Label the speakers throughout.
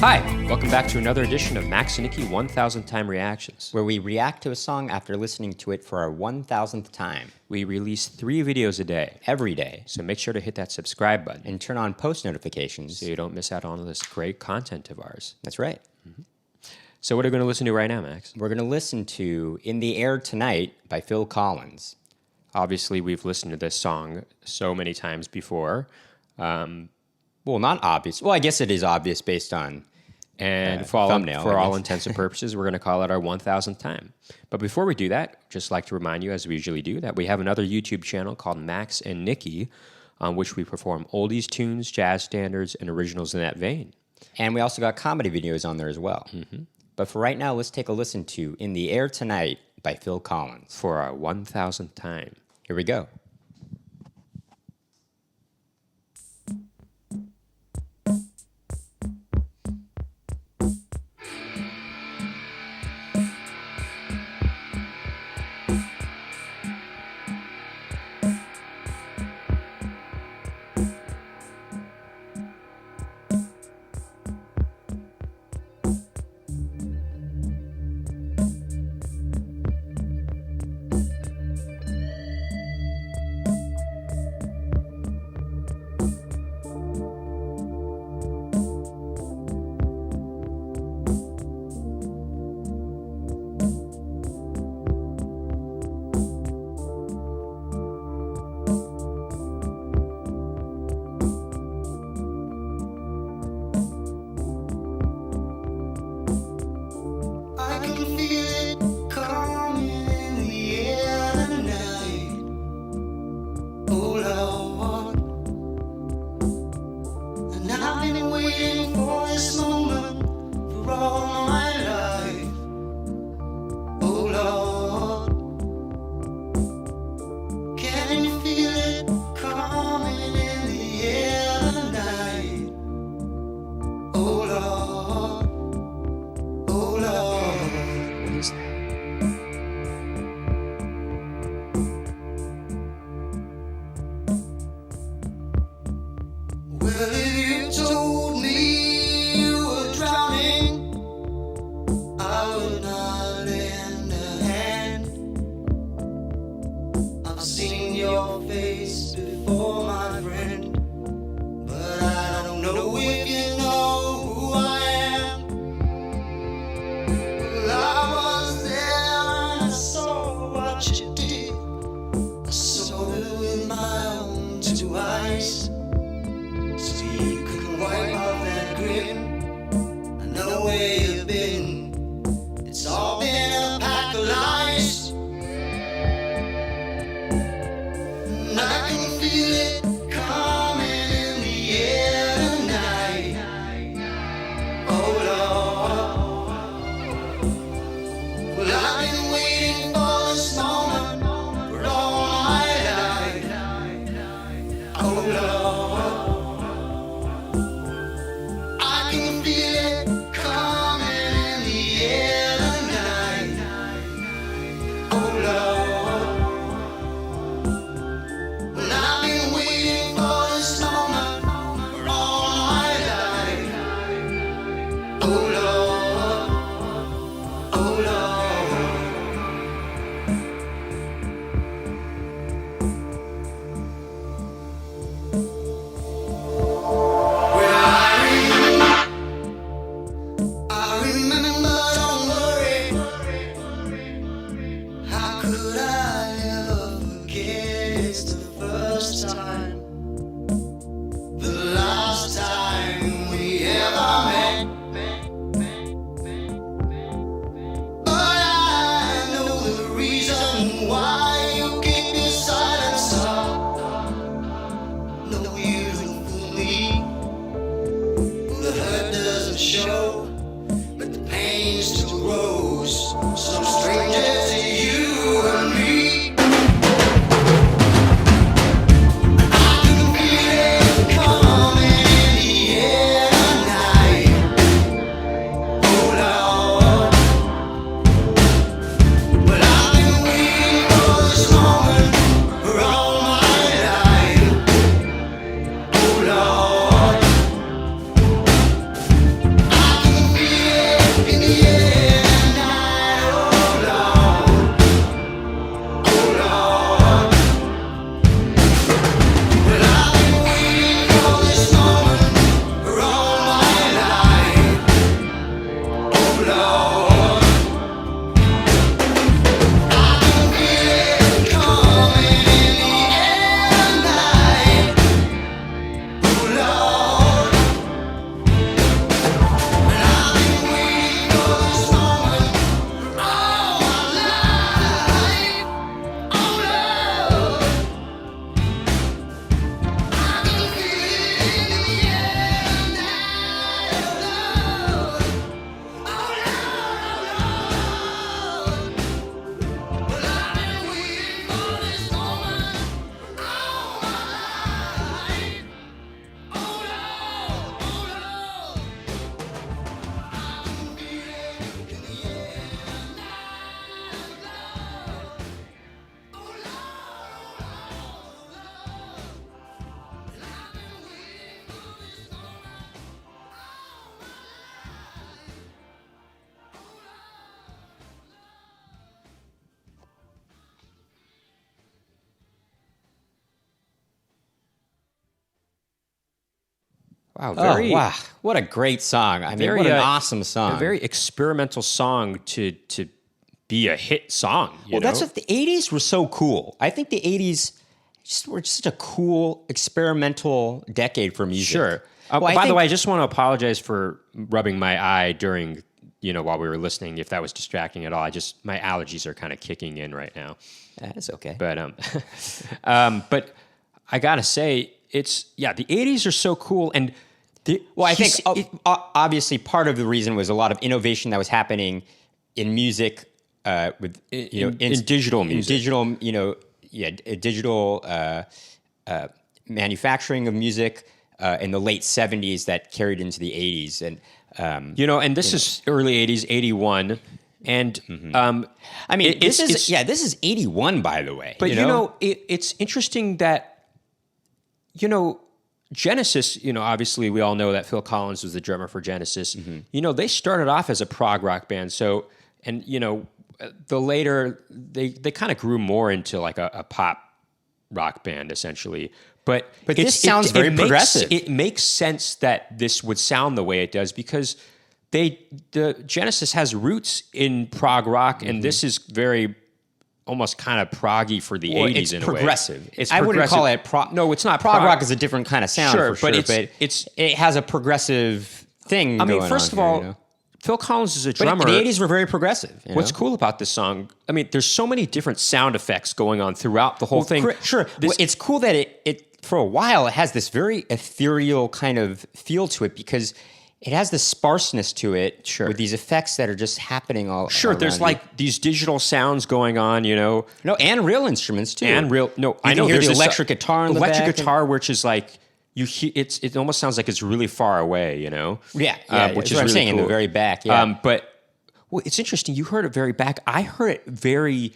Speaker 1: Hi, welcome back to another edition of Max and Nicky 1000th Time Reactions.
Speaker 2: Where we react to a song after listening to it for our 1000th time.
Speaker 1: We release 3 videos a day.
Speaker 2: Every day.
Speaker 1: So make sure to hit that subscribe button.
Speaker 2: And turn on post notifications.
Speaker 1: So you don't miss out on this great content of ours.
Speaker 2: That's right.
Speaker 1: Mm-hmm. So what are we going to listen to right now, Max?
Speaker 2: We're going to listen to In the Air Tonight by Phil Collins.
Speaker 1: Obviously, we've listened to this song so many times before.
Speaker 2: Well, not obvious. Well, I guess it is obvious based on
Speaker 1: and for all intents and purposes, we're going to call it our 1000th time. But before we do that, just like to remind you, as we usually do, that we have another YouTube channel called Max and Nicky, on which we perform oldies, tunes, jazz standards, and originals in that vein.
Speaker 2: And we also got comedy videos on there as well. Mm-hmm. But for right now, let's take a listen to In the Air Tonight by Phil Collins.
Speaker 1: For our 1000th time.
Speaker 2: Here we go.
Speaker 3: Well, if you told me you were drowning, I would not lend a hand. I've seen your face before, my friend, but I don't know if you know who I am. Well, I was there and I saw what you did. I saw it with my own 2 eyes. So you can wipe off that grin. I know where you've been. It's all been a pack of lies. And I can feel it coming in the air tonight. Oh Lord. Well, I've been waiting for this moment for all my life. Oh Lord. Show, but the pain still grows. Some stranger to you and me. I can feel it coming in the air tonight. Oh Lord. But I've been waiting for this moment for all my life.
Speaker 1: Wow,
Speaker 2: wow. What a great song. I mean, what an awesome song.
Speaker 1: A very experimental song to be a hit song.
Speaker 2: Well, that's what the 80s were so cool. I think the 80s just were such a cool experimental decade for music.
Speaker 1: Sure. By the way, I just want to apologize for rubbing my eye during, while we were listening, if that was distracting at all. My allergies are kind of kicking in right now.
Speaker 2: That's okay.
Speaker 1: But but I gotta say, the 80s are so cool. And
Speaker 2: I think obviously part of the reason was a lot of innovation that was happening in music, with
Speaker 1: in digital music,
Speaker 2: digital manufacturing of music in the late 70s that carried into the 80s, and
Speaker 1: and this is early 80s, 81. And
Speaker 2: I mean, this is 81, by the way.
Speaker 1: But it's interesting that Genesis. Obviously, we all know that Phil Collins was the drummer for Genesis. Mm-hmm. They started off as a prog rock band. So, and the later they kind of grew more into like a pop rock band essentially. But
Speaker 2: this sounds very progressive.
Speaker 1: It makes sense that this would sound the way it does because the Genesis has roots in prog rock, and this is very almost kind of proggy for the 80s in a way.
Speaker 2: Progressive.
Speaker 1: It's
Speaker 2: I
Speaker 1: progressive.
Speaker 2: wouldn't call it prog.
Speaker 1: No, it's not
Speaker 2: prog rock is a different kind of sound,
Speaker 1: sure,
Speaker 2: for sure.
Speaker 1: But
Speaker 2: it has a progressive thing.
Speaker 1: I mean, first of all, Phil Collins is a drummer.
Speaker 2: But the 80s were very progressive.
Speaker 1: What's cool about this song? I mean, there's so many different sound effects going on throughout the whole thing.
Speaker 2: Sure, it's cool that it for a while it has this very ethereal kind of feel to it because it has this sparseness to it, with these effects that are just happening all.
Speaker 1: Sure, there's like these digital sounds going on,
Speaker 2: No, and real instruments too.
Speaker 1: I know.
Speaker 2: There's the electric guitar in the back.
Speaker 1: Electric guitar, which is like you hear, it almost sounds like it's really far away,
Speaker 2: Yeah,
Speaker 1: which
Speaker 2: is
Speaker 1: what
Speaker 2: I'm
Speaker 1: really
Speaker 2: saying
Speaker 1: cool.
Speaker 2: in the very back. Yeah,
Speaker 1: It's interesting. You heard it very back. I heard it very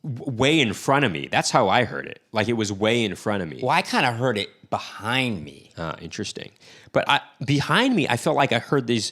Speaker 1: way in front of me. That's how I heard it. Like it was way in front of me.
Speaker 2: Well, I kind of heard it behind me.
Speaker 1: Interesting. But behind me, I felt like I heard these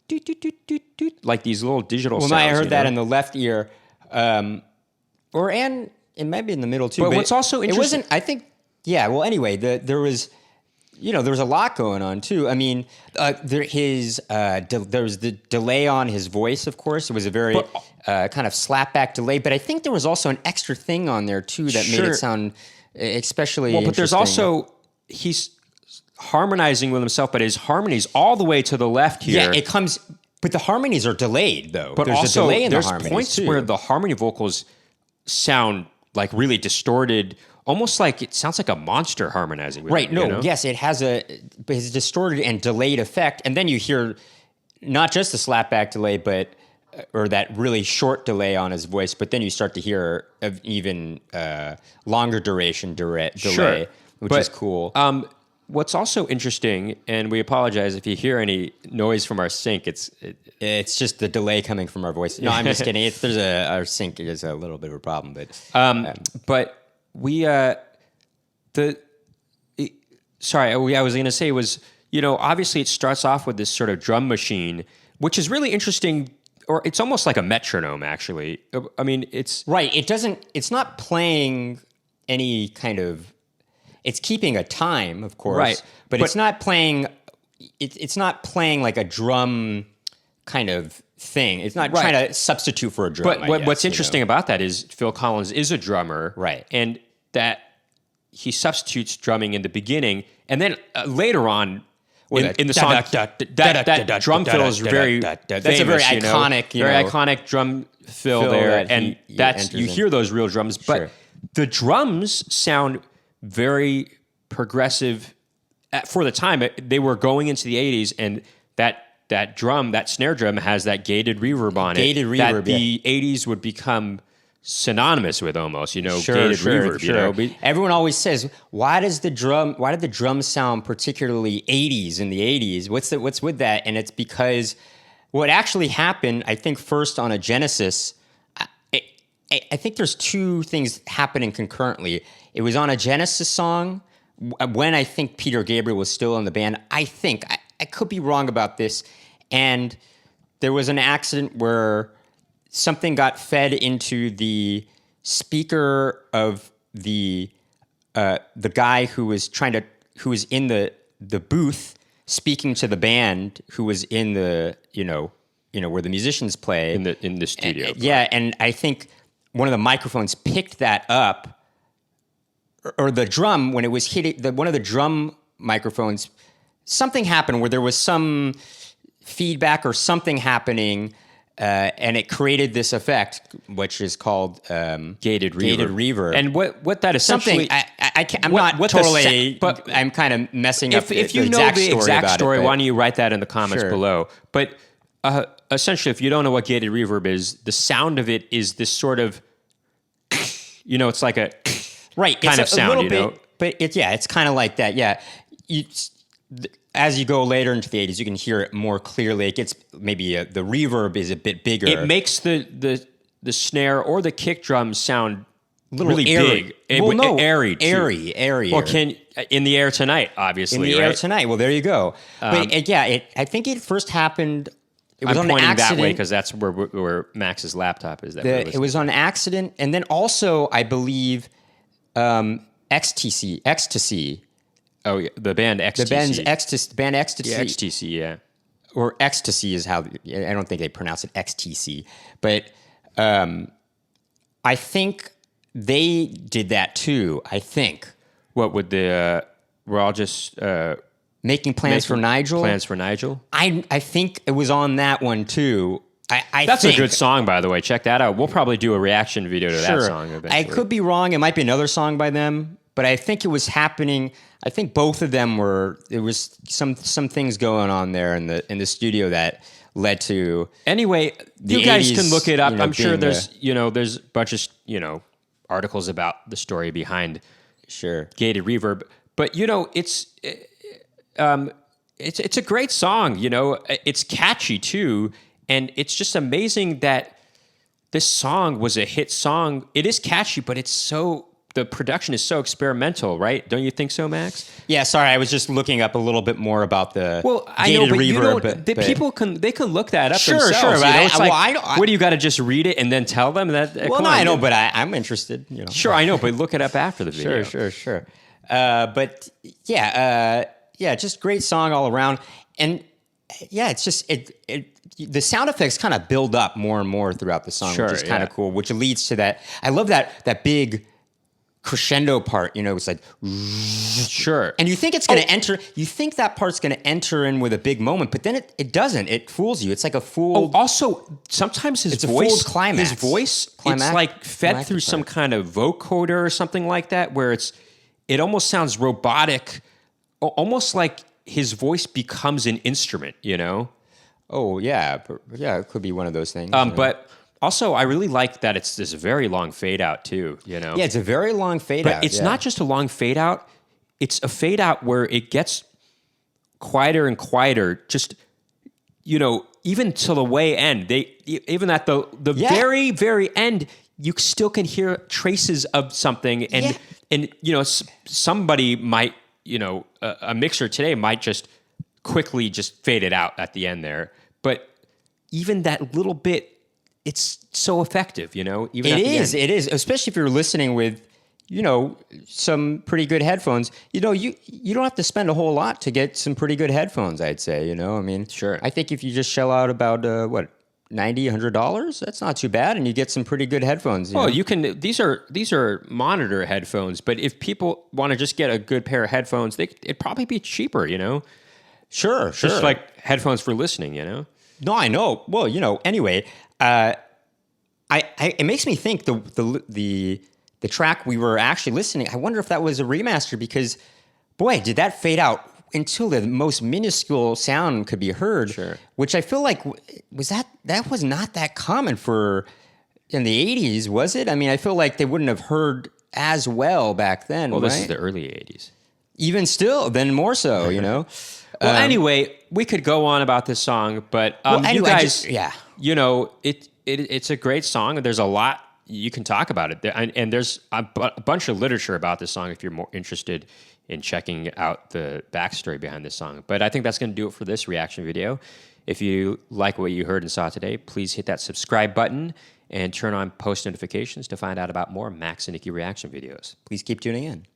Speaker 1: doot, doot, doot, doot, doot, like these little digital sounds.
Speaker 2: Well, I heard that in the left ear, and it might be in the middle too.
Speaker 1: But what's also interesting,
Speaker 2: it wasn't. I think. Yeah. Well, anyway, there was a lot going on too. I mean, there was the delay on his voice. Of course, it was a very kind of slapback delay. But I think there was also an extra thing on there too that made it sound especially.
Speaker 1: Well, but there's also he's harmonizing with himself, but his harmonies all the way to the left here.
Speaker 2: Yeah, it comes, but the harmonies are delayed though.
Speaker 1: But
Speaker 2: there's
Speaker 1: also,
Speaker 2: a delay in
Speaker 1: there's
Speaker 2: the harmonies
Speaker 1: points
Speaker 2: too.
Speaker 1: where the harmony vocals sound like really distorted, almost like it sounds like a monster harmonizing with
Speaker 2: Right,
Speaker 1: him,
Speaker 2: yes, it has but it's distorted and delayed effect, and then you hear not just the slapback delay, or that really short delay on his voice, but then you start to hear an even longer duration delay, which is cool.
Speaker 1: What's also interesting, and we apologize if you hear any noise from our sync.
Speaker 2: It's just the delay coming from our voice. No, I'm just kidding. Our sync is a little bit of a problem,
Speaker 1: but we I was going to say was obviously it starts off with this sort of drum machine, which is really interesting. Or it's almost like a metronome, actually. I mean, it's
Speaker 2: right. It's not playing any kind of. It's keeping a time, of course,
Speaker 1: right?
Speaker 2: But it's not playing. It's not playing like a drum kind of thing. It's not trying to substitute for a drum.
Speaker 1: But what's interesting about that is Phil Collins is a drummer,
Speaker 2: right?
Speaker 1: And that he substitutes drumming in the beginning, and then later on. In the song, that drum fill is very famous.
Speaker 2: That's a very iconic,
Speaker 1: very iconic drum fill there, and that's you hear those real drums. But the drums sound very progressive for the time. They were going into the 80s, and that snare drum has that gated reverb on it.
Speaker 2: Gated reverb
Speaker 1: that the 80s would become synonymous with almost, gated reverb.
Speaker 2: Sure. Everyone always says, why did the drum sound particularly 80s in the 80s? What's with that? And it's because what actually happened, I think, first on a Genesis, I think there's two things happening concurrently. It was on a Genesis song when I think Peter Gabriel was still in the band. I think, I could be wrong about this, and there was an accident where something got fed into the speaker of the guy who was in the booth speaking to the band who was in the, where the musicians play.
Speaker 1: In the studio.
Speaker 2: And I think one of the microphones picked that up, or the drum, when it was hitting, one of the drum microphones, something happened where there was some feedback or something happening, and it created this effect, which is called
Speaker 1: gated reverb. And what that essentially...
Speaker 2: I'm not totally... but I'm kind of messing up
Speaker 1: if you know the exact story, why don't you write that in the comments below? But essentially, if you don't know what gated reverb is, the sound of it is this sort of... it's like a...
Speaker 2: Right.
Speaker 1: Kind of sound,
Speaker 2: But it's kind of like that, yeah. As you go later into the 80s, you can hear it more clearly. It gets maybe the reverb is a bit bigger.
Speaker 1: It makes the snare or the kick drum sound really
Speaker 2: airy.
Speaker 1: Big. Airy too.
Speaker 2: Airy.
Speaker 1: Well, in the air tonight, obviously.
Speaker 2: In the air tonight. Well, there you go. But I think it first happened. It was
Speaker 1: I'm
Speaker 2: on
Speaker 1: pointing
Speaker 2: accident.
Speaker 1: that way because that's where Max's laptop is.
Speaker 2: It was on accident, and then also I believe Ecstasy.
Speaker 1: Oh, yeah, the band Ecstasy.
Speaker 2: The band Ecstasy.
Speaker 1: Yeah, Ecstasy, yeah.
Speaker 2: Or Ecstasy is how, I don't think they pronounce it XTC. But I think they did that too, I think.
Speaker 1: What, with the, we're all just...
Speaker 2: Making Plans for Nigel?
Speaker 1: Plans for Nigel?
Speaker 2: I think it was on that one too.
Speaker 1: That's a good song, by the way. Check that out. We'll probably do a reaction video to that song eventually.
Speaker 2: I could be wrong. It might be another song by them. But I think it was happening. I think both of them there was some things going on there in the studio that led to.
Speaker 1: Anyway, you guys can look it up. I'm sure there's a bunch of articles about the story behind gated reverb. But it's a great song. It's catchy too, and it's just amazing that this song was a hit song. It is catchy, but the production is so experimental, right? Don't you think so, Max?
Speaker 2: Yeah, sorry, I was just looking up a little bit more about the
Speaker 1: I know, but
Speaker 2: reverb.
Speaker 1: But people can look that up themselves.
Speaker 2: Sure.
Speaker 1: What do you got to just read it and then tell them that?
Speaker 2: I know, but I'm interested.
Speaker 1: Sure, I know, but look it up after the video.
Speaker 2: Sure. Just great song all around, and it's just the sound effects kind of build up more and more throughout the song, which is kind of cool. Which leads to that. I love that big crescendo part, it's like and you think it's going to enter, you think that part's going to enter in with a big moment, but then it doesn't. It fools you. It's like a fooled.
Speaker 1: Also, sometimes his voice,
Speaker 2: climax.
Speaker 1: His voice, it's like fed through some kind of vocoder or something like that, where it almost sounds robotic, almost like his voice becomes an instrument.
Speaker 2: Oh yeah, it could be one of those things.
Speaker 1: But. Also, I really like that it's this very long fade out too,
Speaker 2: Yeah, it's a very long fade out.
Speaker 1: But it's not just a long fade out. It's a fade out where it gets quieter and quieter, just, even till the way end. Even at the very, very end, you still can hear traces of something. And somebody might, a mixer today might just quickly just fade it out at the end there. But even that little bit, it's so effective, even
Speaker 2: it is, especially if you're listening with, some pretty good headphones. You don't have to spend a whole lot to get some pretty good headphones, I'd say, I mean,
Speaker 1: sure.
Speaker 2: I think if you just shell out about, $90, $100, that's not too bad, and you get some pretty good headphones.
Speaker 1: You can, these are monitor headphones, but if people want to just get a good pair of headphones, it'd probably be cheaper,
Speaker 2: Sure.
Speaker 1: Just like headphones for listening,
Speaker 2: No, I know. Well, anyway, it makes me think the track we were actually listening. I wonder if that was a remaster because, boy, did that fade out until the most minuscule sound could be heard.
Speaker 1: Sure.
Speaker 2: Which I feel like that was not that common in the 80s, was it? I mean, I feel like they wouldn't have heard as well back then.
Speaker 1: Well,
Speaker 2: right?
Speaker 1: This is the early 80s.
Speaker 2: Even still, then more so,
Speaker 1: Well, anyway, we could go on about this song, but you guys, it's a great song. There's a lot you can talk about it, and there's a bunch of literature about this song if you're more interested in checking out the backstory behind this song. But I think that's going to do it for this reaction video. If you like what you heard and saw today, please hit that subscribe button and turn on post notifications to find out about more Max and Nicky reaction videos.
Speaker 2: Please keep tuning in.